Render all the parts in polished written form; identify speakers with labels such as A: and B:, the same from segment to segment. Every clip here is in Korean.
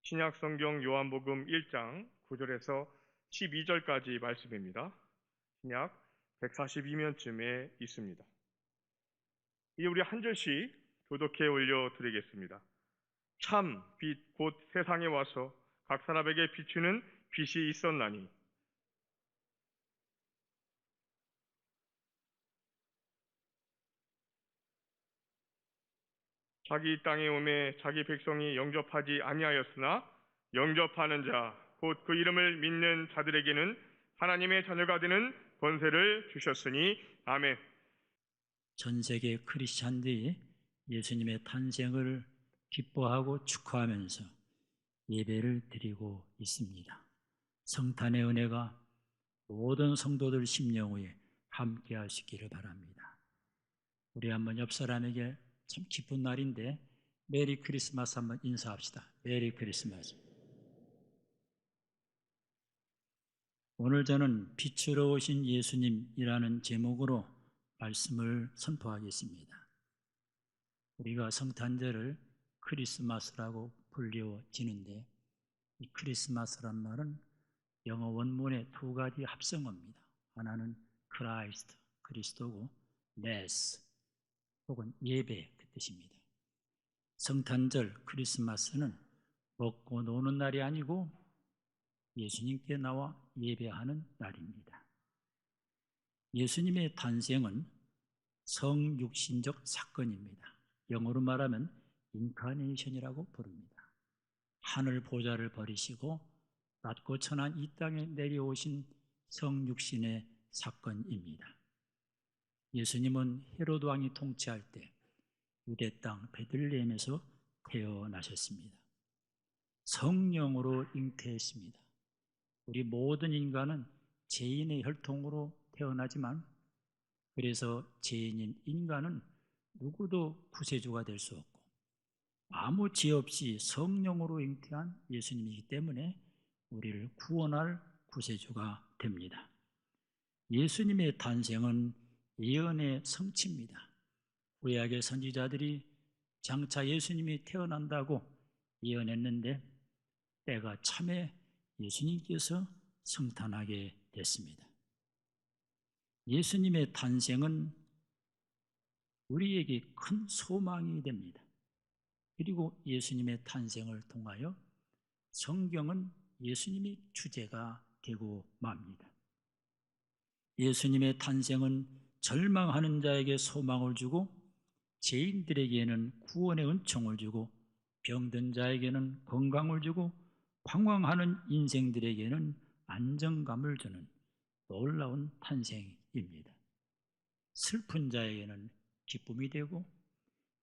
A: 신약 성경 요한복음 1장 9절에서 12절까지 말씀입니다. 신약 142면쯤에 있습니다. 이제 우리 한 절씩 교독해 올려드리겠습니다. 참 빛 곧 세상에 와서 각 사람에게 비추는 빛이 있었나니 자기 땅에 오매 자기 백성이 영접하지 아니하였으나 영접하는 자 곧 그 이름을 믿는 자들에게는 하나님의 자녀가 되는 권세를 주셨으니 아멘.
B: 전 세계 크리스찬들이 예수님의 탄생을 기뻐하고 축하하면서 예배를 드리고 있습니다. 성탄의 은혜가 모든 성도들 심령 위에 함께 하시기를 바랍니다. 우리 한번 옆 사람에게 참 기쁜 날인데 메리 크리스마스 한번 인사합시다. 메리 크리스마스. 오늘 저는 빛으로 오신 예수님이라는 제목으로 말씀을 선포하겠습니다. 우리가 성탄절을 크리스마스라고 불리워지는데 이 크리스마스란 말은 영어 원문의 두 가지 합성어입니다. 하나는 크라이스트, 그리스도고 메스 혹은 예배 그 뜻입니다. 성탄절 크리스마스는 먹고 노는 날이 아니고 예수님께 나와 예배하는 날입니다. 예수님의 탄생은 성육신적 사건입니다. 영어로 말하면 인카네이션이라고 부릅니다. 하늘 보좌를 버리시고 낮고 천한 이 땅에 내려오신 성육신의 사건입니다. 예수님은 헤로드 왕이 통치할 때 유대 땅 베들레헴에서 태어나셨습니다. 성령으로 잉태했습니다. 우리 모든 인간은 죄인의 혈통으로 태어나지만 그래서 죄인인 인간은 누구도 구세주가 될 수 없고 아무 죄 없이 성령으로 잉태한 예수님이기 때문에 우리를 구원할 구세주가 됩니다. 예수님의 탄생은 예언의 성취입니다. 구약의 선지자들이 장차 예수님이 태어난다고 예언했는데 때가 참에 예수님께서 성탄하게 됐습니다. 예수님의 탄생은 우리에게 큰 소망이 됩니다. 그리고 예수님의 탄생을 통하여 성경은 예수님이 주제가 되고 맙니다. 예수님의 탄생은 절망하는 자에게 소망을 주고 죄인들에게는 구원의 은총을 주고 병든 자에게는 건강을 주고 방황하는 인생들에게는 안정감을 주는 놀라운 탄생입니다. 슬픈 자에게는 기쁨이 되고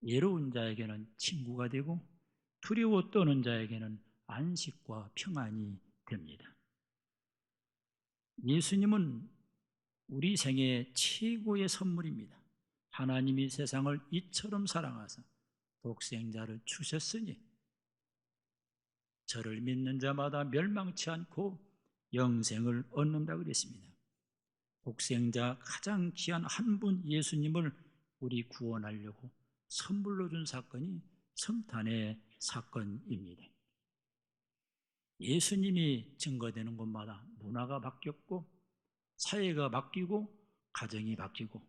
B: 외로운 자에게는 친구가 되고 두려워 떠는 자에게는 안식과 평안이 됩니다. 예수님은 우리 생애 최고의 선물입니다. 하나님이 세상을 이처럼 사랑하사 독생자를 주셨으니 저를 믿는 자마다 멸망치 않고 영생을 얻는다 그랬습니다. 독생자 가장 귀한 한 분 예수님을 우리 구원하려고 선물로 준 사건이 성탄의 사건입니다. 예수님이 증거되는 곳마다 문화가 바뀌었고 사회가 바뀌고 가정이 바뀌고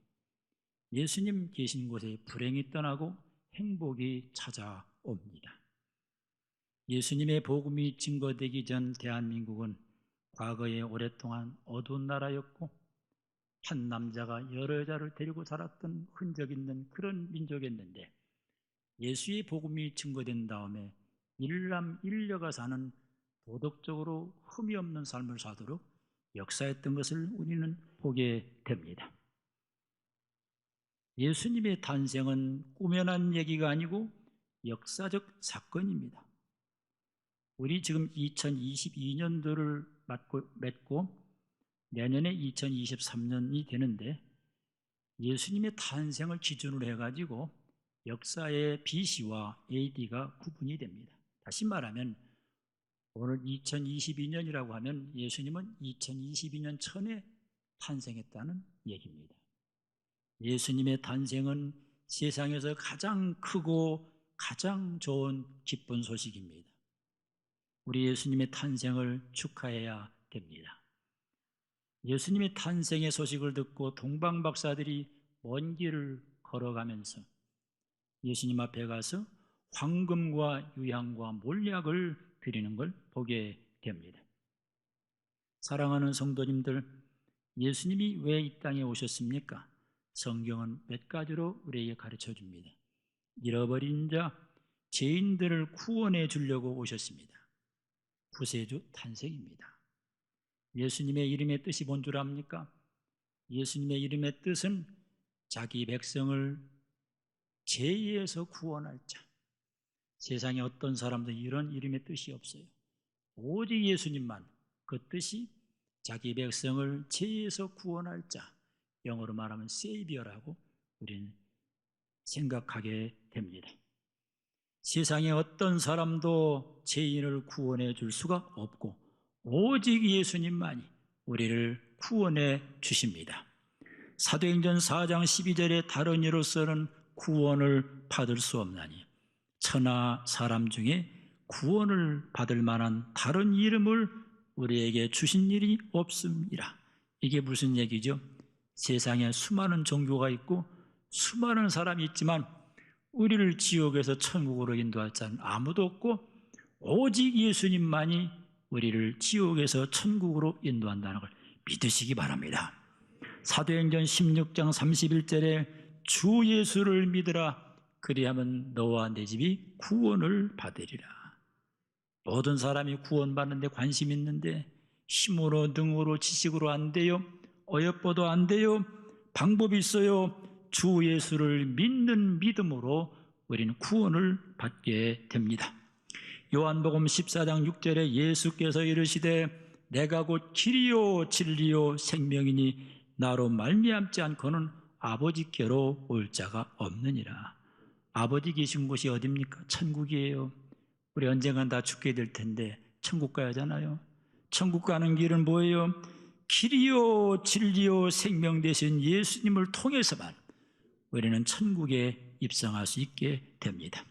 B: 예수님 계신 곳에 불행이 떠나고 행복이 찾아옵니다. 예수님의 복음이 증거되기 전 대한민국은 과거에 오랫동안 어두운 나라였고 한 남자가 여러 여자를 데리고 살았던 흔적 있는 그런 민족이었는데 예수의 복음이 증거된 다음에 일남 일녀가 사는 도덕적으로 흠이 없는 삶을 사도록 역사했던 것을 우리는 보게 됩니다. 예수님의 탄생은 꾸며난 얘기가 아니고 역사적 사건입니다. 우리 지금 2022년도를 맺고 내년에 2023년이 되는데 예수님의 탄생을 기준으로 해가지고 역사의 BC와 AD가 구분이 됩니다. 다시 말하면 오늘 2022년이라고 하면 예수님은 2022년 전에 탄생했다는 얘기입니다. 예수님의 탄생은 세상에서 가장 크고 가장 좋은 기쁜 소식입니다. 우리 예수님의 탄생을 축하해야 됩니다. 예수님의 탄생의 소식을 듣고 동방박사들이 먼 길을 걸어가면서 예수님 앞에 가서 황금과 유향과 몰약을 드리는 걸 보게 됩니다. 사랑하는 성도님들, 예수님이 왜 이 땅에 오셨습니까? 성경은 몇 가지로 우리에게 가르쳐 줍니다. 잃어버린 자, 죄인들을 구원해 주려고 오셨습니다. 구세주 탄생입니다. 예수님의 이름의 뜻이 뭔 줄 압니까? 예수님의 이름의 뜻은 자기 백성을 죄에서 구원할 자. 세상에 어떤 사람도 이런 이름의 뜻이 없어요. 오직 예수님만 그 뜻이 자기 백성을 죄에서 구원할 자, 영어로 말하면 Savior라고 우리는 생각하게 됩니다. 세상에 어떤 사람도 죄인을 구원해 줄 수가 없고 오직 예수님만이 우리를 구원해 주십니다. 사도행전 4장 12절에 다른 이로서는 구원을 받을 수 없나니 천하 사람 중에 구원을 받을 만한 다른 이름을 우리에게 주신 일이 없습니다. 이게 무슨 얘기죠? 세상에 수많은 종교가 있고 수많은 사람이 있지만 우리를 지옥에서 천국으로 인도할 자는 아무도 없고 오직 예수님만이 우리를 지옥에서 천국으로 인도한다는 걸 믿으시기 바랍니다. 사도행전 16장 31절에 주 예수를 믿으라 그리하면 너와 내 집이 구원을 받으리라. 모든 사람이 구원받는데 관심 있는데 힘으로 능으로 지식으로 안 돼요. 어여뻐도 안 돼요. 방법이 있어요. 주 예수를 믿는 믿음으로 우리는 구원을 받게 됩니다. 요한복음 14장 6절에 예수께서 이르시되 내가 곧 길이요 진리요 생명이니 나로 말미암지 않고는 아버지께로 올 자가 없느니라. 아버지 계신 곳이 어디입니까? 천국이에요. 우리 언젠간 다 죽게 될 텐데 천국 가야 하잖아요. 천국 가는 길은 뭐예요? 길이요 진리요 생명 되신 예수님을 통해서만 우리는 천국에 입성할 수 있게 됩니다.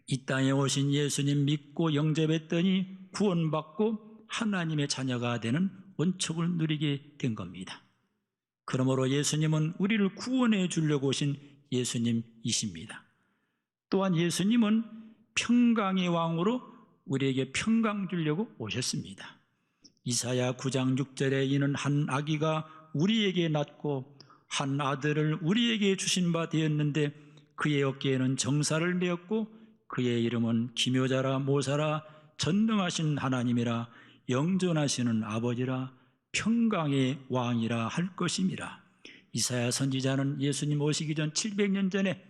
B: 이 땅에 오신 예수님 믿고 영접했더니 구원받고 하나님의 자녀가 되는 원칙을 누리게 된 겁니다. 그러므로 예수님은 우리를 구원해 주려고 오신 예수님이십니다. 또한 예수님은 평강의 왕으로 우리에게 평강 주려고 오셨습니다. 이사야 9장 6절에 이는 한 아기가 우리에게 낳고 한 아들을 우리에게 주신 바 되었는데 그의 어깨에는 정사를 메었고 그의 이름은 기묘자라 모사라 전능하신 하나님이라 영존하시는 아버지라 평강의 왕이라 할 것임이라. 이사야 선지자는 예수님 오시기 전 700년 전에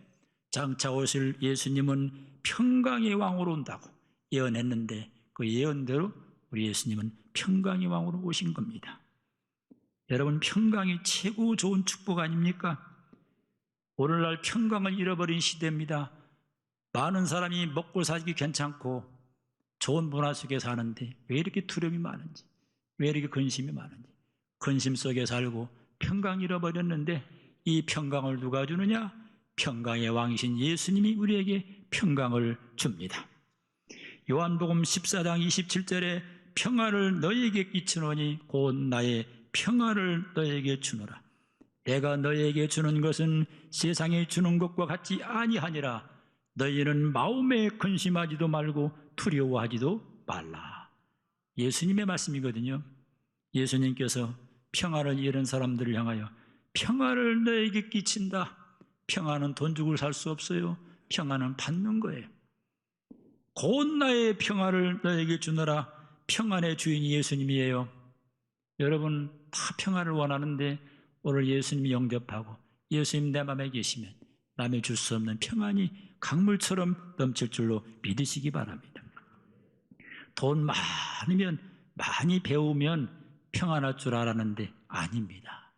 B: 장차 오실 예수님은 평강의 왕으로 온다고 예언했는데 그 예언대로 우리 예수님은 평강의 왕으로 오신 겁니다. 여러분, 평강이 최고 좋은 축복 아닙니까? 오늘날 평강을 잃어버린 시대입니다. 많은 사람이 먹고 살기 괜찮고 좋은 문화 속에 사는데 왜 이렇게 두려움이 많은지, 왜 이렇게 근심이 많은지, 근심 속에 살고 평강 잃어버렸는데 이 평강을 누가 주느냐? 평강의 왕이신 예수님이 우리에게 평강을 줍니다. 요한복음 14장 27절에 평화를 너희에게 끼치노니 곧 나의 평화를 너희에게 주노라. 내가 너희에게 주는 것은 세상에 주는 것과 같지 아니하니라. 너희는 마음에 근심하지도 말고 두려워하지도 말라. 예수님의 말씀이거든요. 예수님께서 평화를 잃은 사람들을 향하여 평화를 너희에게 끼친다. 평화는 돈 주고 살 수 없어요. 평화는 받는 거예요. 곧 나의 평화를 너에게 주노라. 평안의 주인이 예수님이에요. 여러분 다 평화를 원하는데 오늘 예수님이 영접하고 예수님 내 마음에 계시면 남의 줄 수 없는 평안이 강물처럼 넘칠 줄로 믿으시기 바랍니다. 돈 많으면 많이 배우면 평안할 줄 알았는데 아닙니다.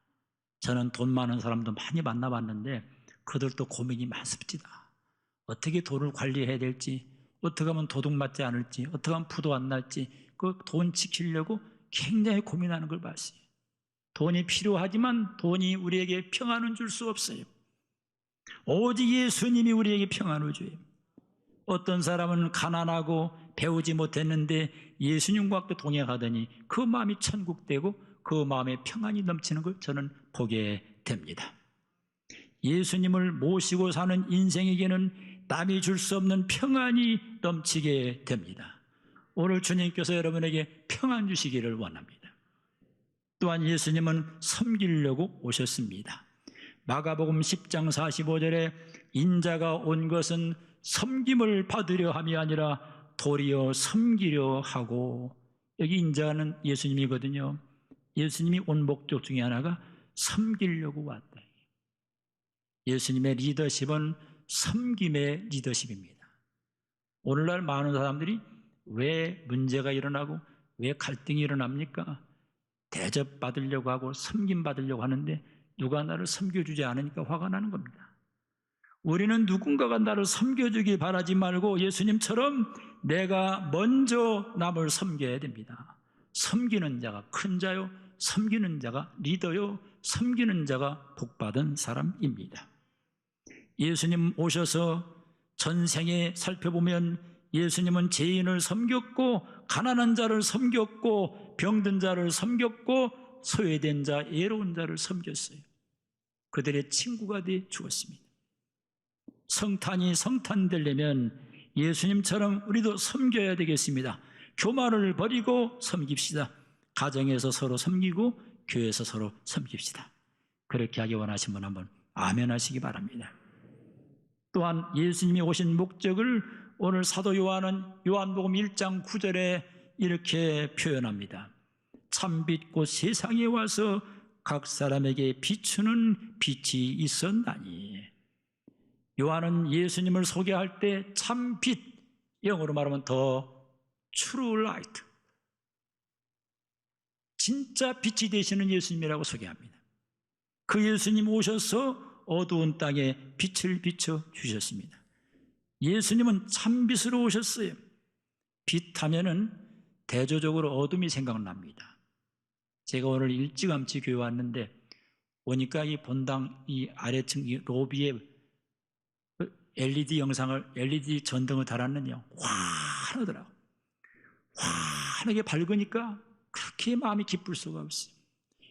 B: 저는 돈 많은 사람도 많이 만나봤는데 그들도 고민이 많습니다. 어떻게 돈을 관리해야 될지, 어떻게 하면 도둑 맞지 않을지, 어떻게 하면 부도 안 날지, 그 돈 지키려고 굉장히 고민하는 걸 봤어요. 돈이 필요하지만 돈이 우리에게 평안을 줄 수 없어요. 오직 예수님이 우리에게 평안을 줘요. 어떤 사람은 가난하고 배우지 못했는데 예수님과 함께 동행하더니 그 마음이 천국되고 그 마음에 평안이 넘치는 걸 저는 보게 됩니다. 예수님을 모시고 사는 인생에게는 남이 줄 수 없는 평안이 넘치게 됩니다. 오늘 주님께서 여러분에게 평안 주시기를 원합니다. 또한 예수님은 섬기려고 오셨습니다. 마가복음 10장 45절에 인자가 온 것은 섬김을 받으려 함이 아니라 도리어 섬기려 하고, 여기 인자는 예수님이거든요. 예수님이 온 목적 중에 하나가 섬기려고 왔다. 예수님의 리더십은 섬김의 리더십입니다. 오늘날 많은 사람들이 왜 문제가 일어나고 왜 갈등이 일어납니까? 대접받으려고 하고 섬김받으려고 하는데 누가 나를 섬겨주지 않으니까 화가 나는 겁니다. 우리는 누군가가 나를 섬겨주기 바라지 말고 예수님처럼 내가 먼저 남을 섬겨야 됩니다. 섬기는 자가 큰 자요, 섬기는 자가 리더요, 섬기는 자가 복받은 사람입니다. 예수님 오셔서 전생에 살펴보면 예수님은 죄인을 섬겼고 가난한 자를 섬겼고 병든 자를 섬겼고 소외된 자, 애로운 자를 섬겼어요. 그들의 친구가 되어 주었습니다. 성탄이 성탄되려면 예수님처럼 우리도 섬겨야 되겠습니다. 교만을 버리고 섬깁시다. 가정에서 서로 섬기고 교회에서 서로 섬깁시다. 그렇게 하기 원하신 분 한번 아멘 하시기 바랍니다. 또한 예수님이 오신 목적을 오늘 사도 요한은 요한복음 1장 9절에 이렇게 표현합니다. 참빛 곧 세상에 와서 각 사람에게 비추는 빛이 있었나니. 요한은 예수님을 소개할 때 참빛, 영어로 말하면 더 true light, 진짜 빛이 되시는 예수님이라고 소개합니다. 그 예수님 오셔서 어두운 땅에 빛을 비춰 주셨습니다. 예수님은 참빛으로 오셨어요. 빛 하면은 대조적으로 어둠이 생각납니다. 제가 오늘 일찌감치 교회 왔는데 오니까 이 본당 이 아래층 이 로비에 LED 전등을 달았느냐 환하더라고. 환하게 밝으니까 그렇게 마음이 기쁠 수가 없어요.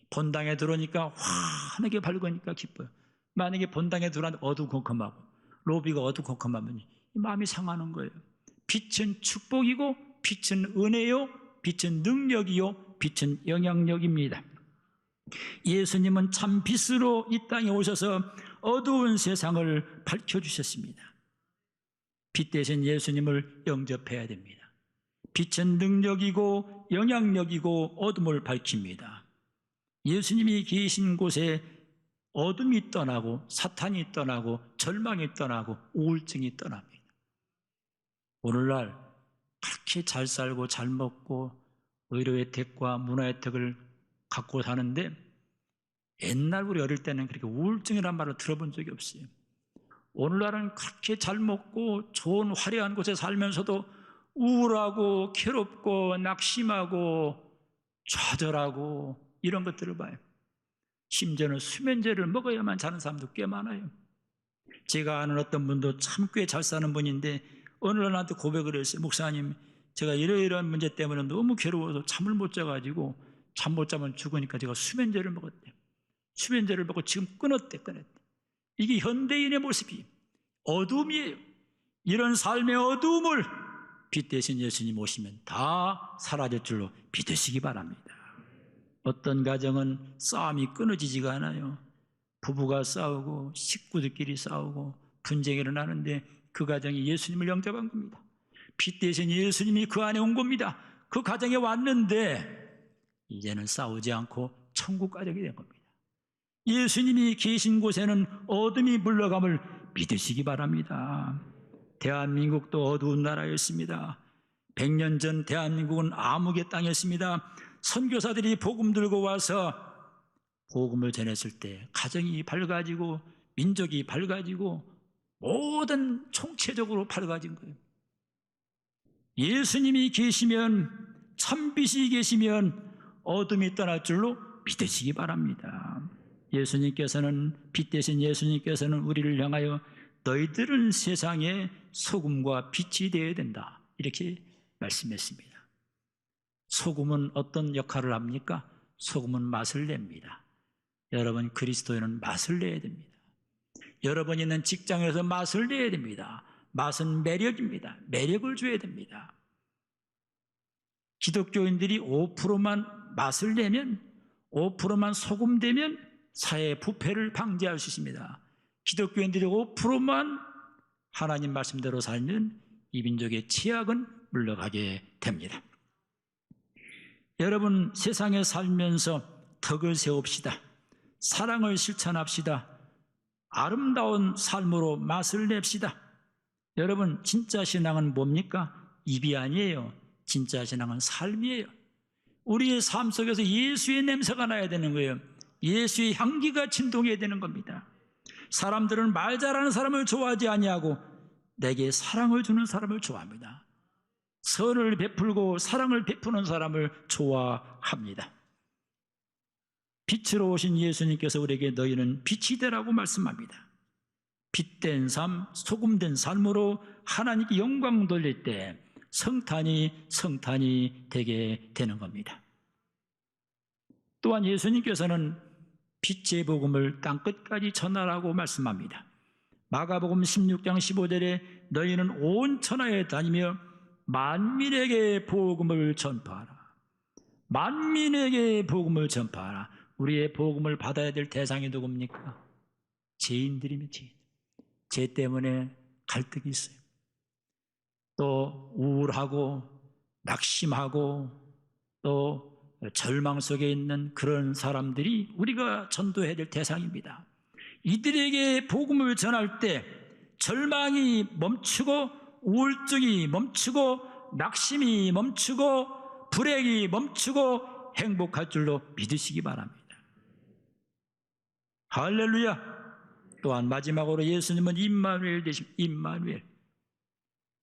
B: 본당에 들어오니까 환하게 밝으니까 기뻐요. 만약에 본당에 들어왔는데 어두컴컴하고 로비가 어두컴컴하면 마음이 상하는 거예요. 빛은 축복이고 빛은 은혜요, 빛은 능력이요, 빛은 영향력입니다. 예수님은 참 빛으로 이 땅에 오셔서 어두운 세상을 밝혀주셨습니다. 빛 대신 예수님을 영접해야 됩니다. 빛은 능력이고 영향력이고 어둠을 밝힙니다. 예수님이 계신 곳에 어둠이 떠나고 사탄이 떠나고 절망이 떠나고 우울증이 떠납니다. 오늘날 그렇게 잘 살고 잘 먹고 의료 혜택과 문화 혜택을 갖고 사는데 옛날 우리 어릴 때는 그렇게 우울증이라는 말을 들어본 적이 없어요. 오늘날은 그렇게 잘 먹고 좋은 화려한 곳에 살면서도 우울하고 괴롭고 낙심하고 좌절하고 이런 것들을 봐요. 심지어는 수면제를 먹어야만 자는 사람도 꽤 많아요. 제가 아는 어떤 분도 참 꽤 잘 사는 분인데 어느 날 나한테 고백을 했어요. 목사님, 제가 이러이러한 문제 때문에 너무 괴로워서 잠을 못 자가지고 잠 못 자면 죽으니까 제가 수면제를 먹었대요. 수면제를 먹고 지금 끊었대. 이게 현대인의 모습이 어둠이에요. 이런 삶의 어둠을 빛 대신 예수님 오시면 다 사라질 줄로 믿으시기 바랍니다. 어떤 가정은 싸움이 끊어지지가 않아요. 부부가 싸우고 식구들끼리 싸우고 분쟁이 일어나는데 그 가정이 예수님을 영접한 겁니다. 빛 대신 예수님이 그 안에 온 겁니다. 그 가정에 왔는데 이제는 싸우지 않고 천국 가정이 된 겁니다. 예수님이 계신 곳에는 어둠이 물러감을 믿으시기 바랍니다. 대한민국도 어두운 나라였습니다. 100년 전 대한민국은 암흑의 땅이었습니다. 선교사들이 복음 들고 와서 복음을 전했을 때 가정이 밝아지고 민족이 밝아지고 모든 총체적으로 밝아진 거예요. 예수님이 계시면, 참빛이 계시면 어둠이 떠날 줄로 믿으시기 바랍니다. 예수님께서는, 빛 대신 예수님께서는 우리를 향하여 너희들은 세상의 소금과 빛이 되어야 된다. 이렇게 말씀했습니다. 소금은 어떤 역할을 합니까? 소금은 맛을 냅니다. 여러분, 그리스도인은 맛을 내야 됩니다. 여러분이 있는 직장에서 맛을 내야 됩니다. 맛은 매력입니다. 매력을 줘야 됩니다. 기독교인들이 5%만 맛을 내면, 5%만 소금되면 사회 부패를 방지할 수 있습니다. 기독교인들이 5%만 하나님 말씀대로 살면 이 민족의 치약은 물러가게 됩니다. 여러분, 세상에 살면서 덕을 세웁시다. 사랑을 실천합시다. 아름다운 삶으로 맛을 냅시다. 여러분, 진짜 신앙은 뭡니까? 입이 아니에요. 진짜 신앙은 삶이에요. 우리의 삶 속에서 예수의 냄새가 나야 되는 거예요. 예수의 향기가 진동해야 되는 겁니다. 사람들은 말 잘하는 사람을 좋아하지 아니하고 내게 사랑을 주는 사람을 좋아합니다. 선을 베풀고 사랑을 베푸는 사람을 좋아합니다. 빛으로 오신 예수님께서 우리에게 너희는 빛이 되라고 말씀합니다. 빛된 삶, 소금된 삶으로 하나님께 영광 돌릴 때 성탄이 되게 되는 겁니다. 또한 예수님께서는 빛의 복음을 땅끝까지 전하라고 말씀합니다. 마가복음 16장 15절에 너희는 온 천하에 다니며 만민에게 복음을 전파하라. 만민에게 복음을 전파하라. 우리의 복음을 받아야 될 대상이 누굽니까? 죄인들이며 죄인. 죄 때문에 갈등이 있어요. 또 우울하고 낙심하고 또 절망 속에 있는 그런 사람들이 우리가 전도해야 될 대상입니다. 이들에게 복음을 전할 때 절망이 멈추고 우울증이 멈추고 낙심이 멈추고 불행이 멈추고 행복할 줄로 믿으시기 바랍니다. 할렐루야. 또한 마지막으로 예수님은 임마누엘 되십니다. 임마누엘.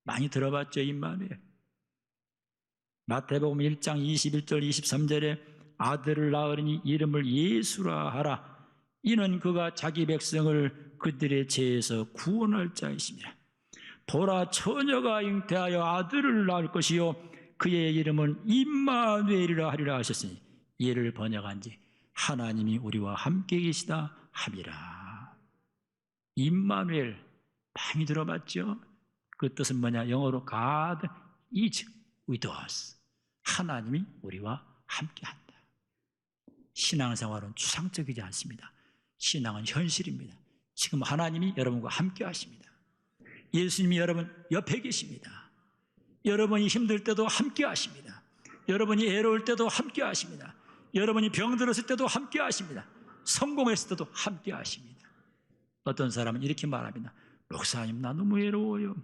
B: 많이 들어봤죠? 임마누엘. 마태복음 1장 21절 23절에 아들을 낳으리니 이름을 예수라 하라. 이는 그가 자기 백성을 그들의 죄에서 구원할 자이십니다. 보라, 처녀가 잉태하여 아들을 낳을 것이요 그의 이름은 임마누엘이라 하리라 하셨으니 이를 번역한지 하나님이 우리와 함께 계시다 함이라. 임마누엘 많이 들어봤죠? 그 뜻은 뭐냐? 영어로 God is with us. 하나님이 우리와 함께한다. 신앙생활은 추상적이지 않습니다. 신앙은 현실입니다. 지금 하나님이 여러분과 함께 하십니다. 예수님이 여러분 옆에 계십니다. 여러분이 힘들 때도 함께 하십니다. 여러분이 애로울 때도 함께 하십니다. 여러분이 병들었을 때도 함께 하십니다. 성공했을 때도 함께 하십니다. 어떤 사람은 이렇게 말합니다. 목사님, 나 너무 외로워요.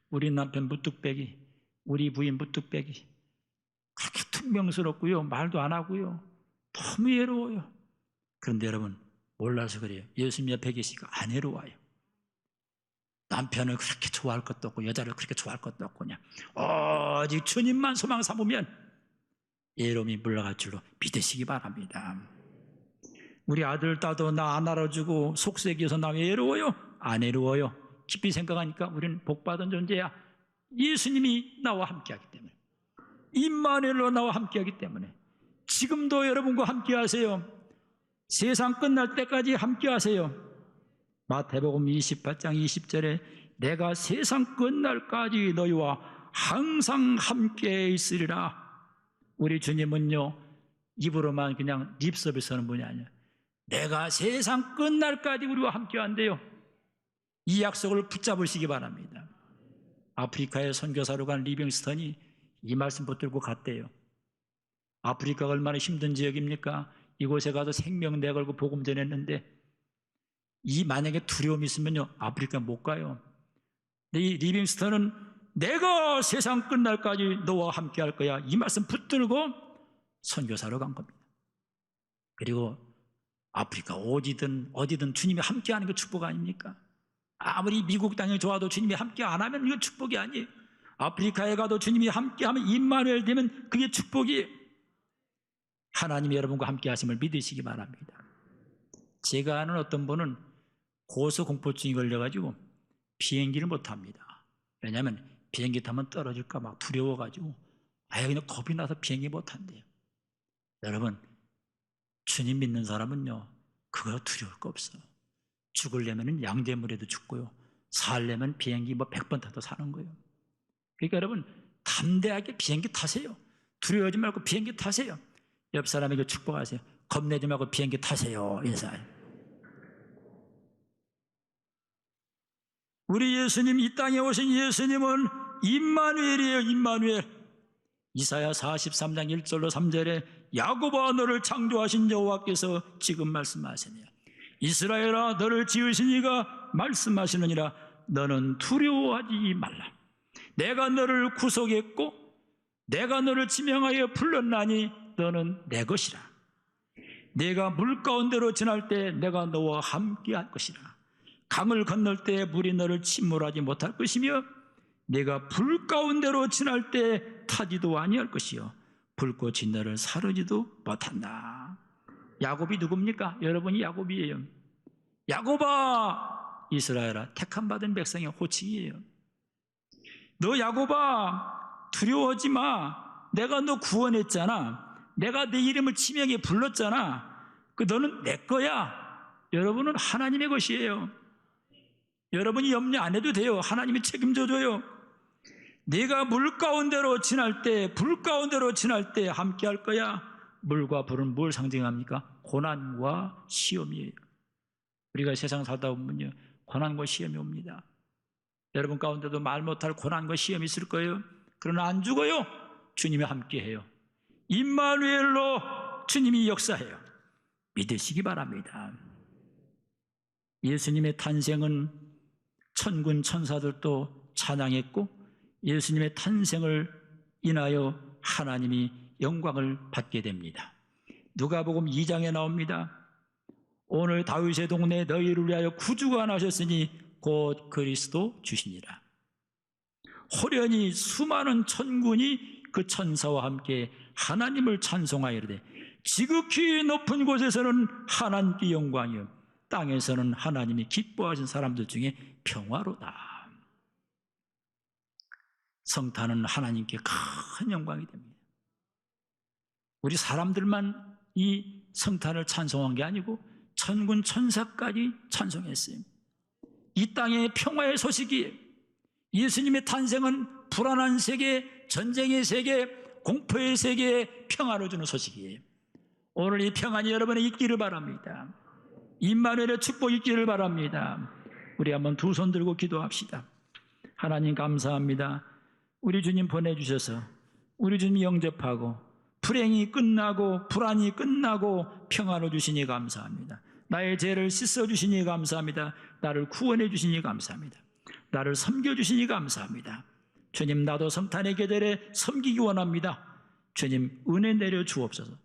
B: 우리 남편 무뚝배기, 우리 부인 무뚝배기, 그렇게 퉁명스럽고요, 말도 안 하고요, 너무 외로워요. 그런데 여러분 몰라서 그래요. 예수님 옆에 계시니까 안 외로워요. 남편을 그렇게 좋아할 것도 없고 여자를 그렇게 좋아할 것도 없고 그냥 오직 주님만 소망 삼으면 외로움이 물러갈 줄로 믿으시기 바랍니다. 우리 아들 딸도 나 안 알아주고 속색이어서 나 외로워요? 안 외로워요. 깊이 생각하니까 우리는 복받은 존재야. 예수님이 나와 함께하기 때문에, 임마누엘로 나와 함께하기 때문에 지금도 여러분과 함께하세요. 세상 끝날 때까지 함께하세요. 마태복음 28장 20절에 내가 세상 끝날까지 너희와 항상 함께 있으리라. 우리 주님은요, 입으로만 그냥 립서비스 하는 분이 아니에요. 내가 세상 끝날까지 우리와 함께한대요. 이 약속을 붙잡으시기 바랍니다. 아프리카에 선교사로 간 리빙스턴이 이 말씀 붙들고 갔대요. 아프리카가 얼마나 힘든 지역입니까? 이곳에 가서 생명 내걸고 복음 전했는데 이 만약에 두려움이 있으면요, 아프리카 못 가요. 근데 이 리빙스턴은 내가 세상 끝날까지 너와 함께 할 거야, 이 말씀 붙들고 선교사로 간 겁니다. 그리고 아프리카 어디든 주님이 함께하는 게 축복 아닙니까? 아무리 미국 땅이 좋아도 주님이 함께 안 하면 이건 축복이 아니에요. 아프리카에 가도 주님이 함께하면 임마누엘 되면 그게 축복이에요. 하나님이 여러분과 함께 하심을 믿으시기 바랍니다. 제가 아는 어떤 분은 고소공포증이 걸려가지고 비행기를 못 탑니다. 왜냐하면 비행기 타면 떨어질까 막 두려워가지고 아예 그냥 겁이 나서 비행기 못 탄대요. 여러분, 주님 믿는 사람은요, 그거 두려울 거 없어요. 죽으려면 양재물에도 죽고요, 살려면 비행기 100번 타도 사는 거예요. 그러니까 여러분, 담대하게 비행기 타세요. 두려워하지 말고 비행기 타세요. 옆 사람에게 축복하세요. 겁내지 말고 비행기 타세요. 인사해. 우리 예수님, 이 땅에 오신 예수님은 임마누엘이에요. 임마누엘. 이사야 43장 1절로 3절에 야곱아 너를 창조하신 여호와께서 지금 말씀하시네요. 이스라엘아 너를 지으신 이가 말씀하시느니라. 너는 두려워하지 말라. 내가 너를 구속했고 내가 너를 지명하여 불렀나니 너는 내 것이라. 내가 물 가운데로 지날 때 내가 너와 함께 할 것이라. 강을 건널 때 물이 너를 침몰하지 못할 것이며 내가 불 가운데로 지날 때 타지도 아니할 것이요 불꽃이 너를 사르지도 못한다. 야곱이 누굽니까? 여러분이 야곱이에요. 야곱아, 이스라엘아, 택함받은 백성의 호칭이에요. 너 야곱아, 두려워하지 마. 내가 너 구원했잖아. 내가 내 이름을 치명해 불렀잖아. 너는 내 거야. 여러분은 하나님의 것이에요. 여러분이 염려 안 해도 돼요. 하나님이 책임져 줘요. 네가 물 가운데로 지날 때, 불 가운데로 지날 때 함께 할 거야. 물과 불은 뭘 상징합니까? 고난과 시험이에요. 우리가 세상 살다 보면요, 고난과 시험이 옵니다. 여러분 가운데도 말 못할 고난과 시험이 있을 거예요. 그러나 안 죽어요. 주님이 함께해요. 임마누엘로 주님이 역사해요. 믿으시기 바랍니다. 예수님의 탄생은 천군 천사들도 찬양했고 예수님의 탄생을 인하여 하나님이 영광을 받게 됩니다. 누가복음 2장에 나옵니다. 오늘 다윗의 동네 너희를 위하여 구주가 나셨으니 곧 그리스도 주시니라. 호련히 수많은 천군이 그 천사와 함께 하나님을 찬송하여 이르되 지극히 높은 곳에서는 하나님께 영광이요 땅에서는 하나님이 기뻐하신 사람들 중에 평화로다. 성탄은 하나님께 큰 영광이 됩니다. 우리 사람들만 이 성탄을 찬송한 게 아니고 천군 천사까지 찬송했어요. 이 땅의 평화의 소식이에요. 예수님의 탄생은 불안한 세계, 전쟁의 세계, 공포의 세계에 평화를 주는 소식이에요. 오늘 이 평안이 여러분의 있기를 바랍니다. 임마누엘의 축복이 있기를 바랍니다. 우리 한번 두 손 들고 기도합시다. 하나님 감사합니다. 우리 주님 보내주셔서 우리 주님 영접하고 불행이 끝나고 불안이 끝나고 평안을 주시니 감사합니다. 나의 죄를 씻어주시니 감사합니다. 나를 구원해 주시니 감사합니다. 나를 섬겨주시니 감사합니다. 주님 나도 성탄의 계절에 섬기기 원합니다. 주님 은혜 내려 주옵소서.